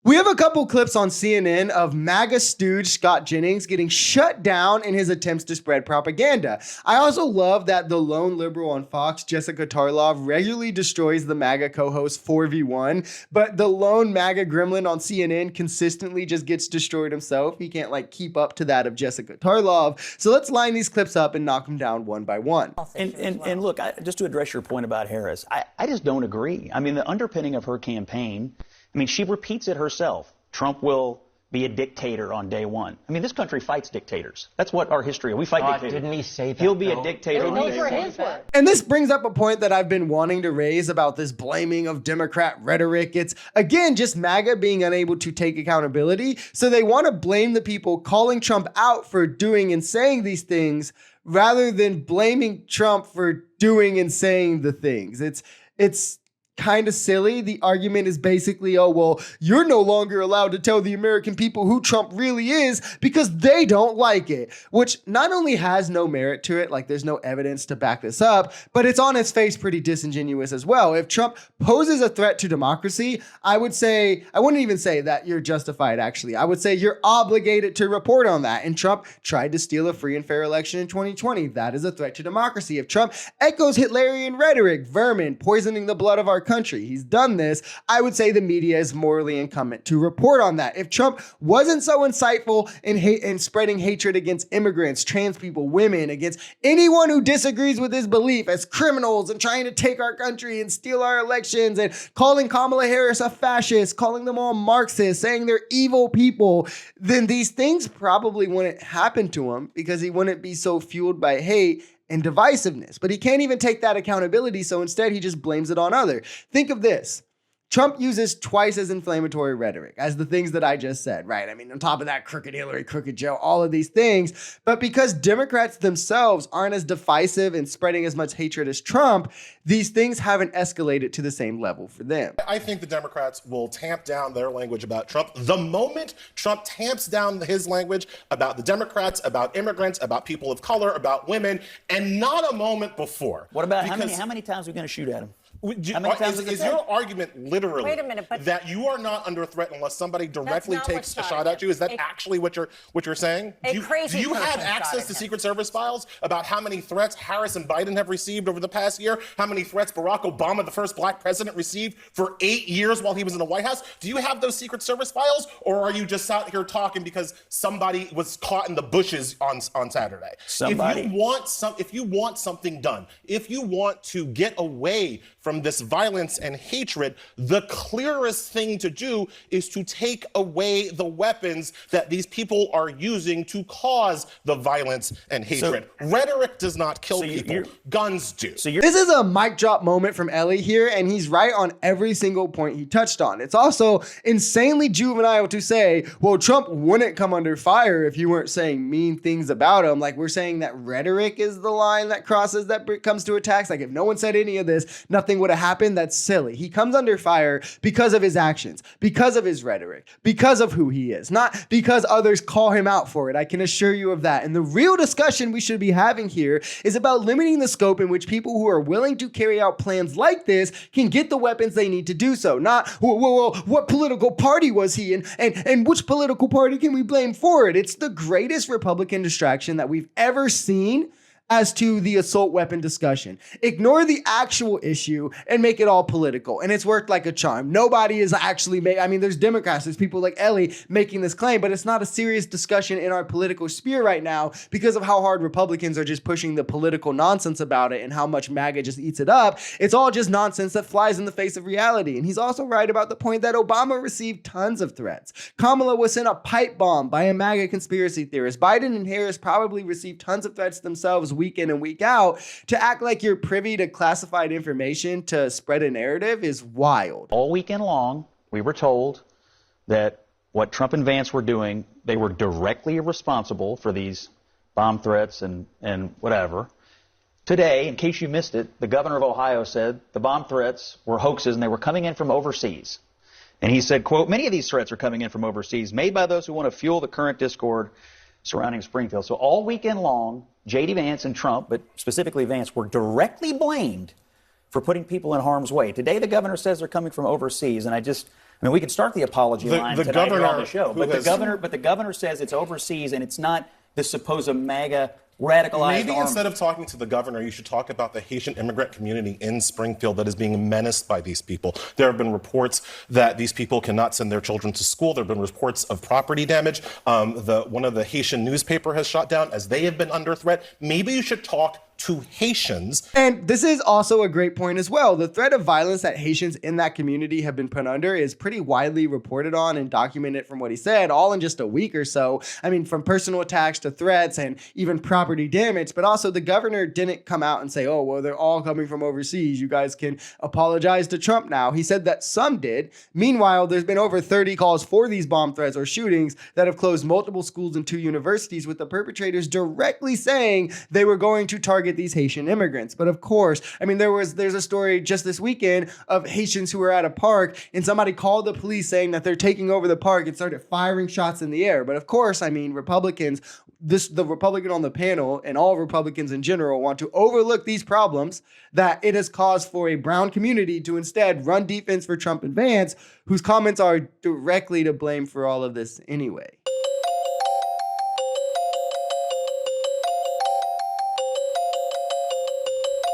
We have a couple clips on CNN of MAGA stooge Scott Jennings getting shut down in his attempts to spread propaganda. I also love that the lone liberal on Fox, Jessica Tarlov, regularly destroys the MAGA co-host 4v1, but the lone MAGA gremlin on CNN consistently just gets destroyed himself. He can't keep up to that of Jessica Tarlov. So let's line these clips up and knock them down one by one. And look, just to address your point about Harris, I just don't agree. I mean, the underpinning of her campaign, I mean, she repeats it herself. Trump will be a dictator on day one. I mean, this country fights dictators. That's what our history is. We fight dictators. Didn't he say that? He'll be a dictator on day one. And this brings up a point that I've been wanting to raise about this blaming of Democrat rhetoric. It's, again, just MAGA being unable to take accountability. So they want to blame the people calling Trump out for doing and saying these things rather than blaming Trump for doing and saying the things. It's kind of silly. The argument is basically, oh, well, you're no longer allowed to tell the American people who Trump really is because they don't like it, which not only has no merit to it, like there's no evidence to back this up, but it's on its face pretty disingenuous as well. If Trump poses a threat to democracy, I wouldn't even say that you're justified, actually. I would say you're obligated to report on that. And Trump tried to steal a free and fair election in 2020. That is a threat to democracy. If Trump echoes Hitlerian rhetoric, vermin, poisoning the blood of our country, he's done this, I would say the media is morally incumbent to report on that. If Trump wasn't so insightful in spreading hatred against immigrants, trans people, women, against anyone who disagrees with his belief as criminals and trying to take our country and steal our elections and calling Kamala Harris a fascist, calling them all Marxists, saying they're evil people, then these things probably wouldn't happen to him because he wouldn't be so fueled by hate and divisiveness. But he can't even take that accountability, so instead he just blames it on others. Think of this. Trump uses twice as inflammatory rhetoric as the things that I just said, right? I mean, on top of that, crooked Hillary, crooked Joe, all of these things. But because Democrats themselves aren't as divisive and spreading as much hatred as Trump, these things haven't escalated to the same level for them. I think the Democrats will tamp down their language about Trump the moment Trump tamps down his language about the Democrats, about immigrants, about people of color, about women, and not a moment before. What about how many times are we going to shoot at him? Is your argument literally that you are not under threat unless somebody directly takes a shot at you? Is that actually what you're saying? Do you have access to Secret Service files about how many threats Harris and Biden have received over the past year? How many threats Barack Obama, the first black president, received for 8 years while he was in the White House? Do you have those Secret Service files, or are you just out here talking because somebody was caught in the bushes on Saturday? If you want something done, if you want to get away from this violence and hatred, the clearest thing to do is to take away the weapons that these people are using to cause the violence and hatred. Rhetoric does not kill people. Guns do. This is a mic drop moment from Elie here, and he's right on every single point he touched on. It's also insanely juvenile to say, well, Trump wouldn't come under fire if you weren't saying mean things about him. Like, we're saying that rhetoric is the line that crosses that comes to attacks. Like, if no one said any of this, nothing would have happened. That's silly. He comes under fire because of his actions, because of his rhetoric, because of who he is, not because others call him out for it. I can assure you of that. And the real discussion we should be having here is about limiting the scope in which people who are willing to carry out plans like this can get the weapons they need to do so. Not, well, what political party was he in, and which political party can we blame for it? It's the greatest Republican distraction that we've ever seen as to the assault weapon discussion. Ignore the actual issue and make it all political. And it's worked like a charm. Nobody is actually there's Democrats, there's people like Elie making this claim, but it's not a serious discussion in our political sphere right now because of how hard Republicans are just pushing the political nonsense about it and how much MAGA just eats it up. It's all just nonsense that flies in the face of reality. And he's also right about the point that Obama received tons of threats. Kamala was sent a pipe bomb by a MAGA conspiracy theorist. Biden and Harris probably received tons of threats themselves week in and week out. To act like you're privy to classified information to spread a narrative is wild. All weekend long, we were told that what Trump and Vance were doing, they were directly responsible for these bomb threats and whatever. Today, in case you missed it, the governor of Ohio said the bomb threats were hoaxes and they were coming in from overseas. And he said, quote, many of these threats are coming in from overseas, made by those who want to fuel the current discord surrounding Springfield. So all weekend long, J.D. Vance and Trump, but specifically Vance, were directly blamed for putting people in harm's way. Today, the governor says they're coming from overseas, and I mean, we can start the apology line the tonight governor on the show, but the governor says it's overseas and it's not the supposed MAGA radicalized Maybe army. Instead of talking to the governor, you should talk about the Haitian immigrant community in Springfield that is being menaced by these people. There have been reports that these people cannot send their children to school. There have been reports of property damage. One of the Haitian newspaper has shut down as they have been under threat. Maybe you should talk to Haitians. And this is also a great point as well. The threat of violence that Haitians in that community have been put under is pretty widely reported on and documented from what he said, all in just a week or so. I mean, from personal attacks to threats and even property damage. But also the governor didn't come out and say, oh, well, they're all coming from overseas. You guys can apologize to Trump now. He said that some did. Meanwhile, there's been over 30 calls for these bomb threats or shootings that have closed multiple schools and 2 universities, with the perpetrators directly saying they were going to target these Haitian immigrants. But of course, I mean, there's a story just this weekend of Haitians who were at a park and somebody called the police saying that they're taking over the park and started firing shots in the air. But of course, I mean, Republicans, the Republican on the panel and all Republicans in general want to overlook these problems that it has caused for a brown community to instead run defense for Trump and Vance, whose comments are directly to blame for all of this anyway.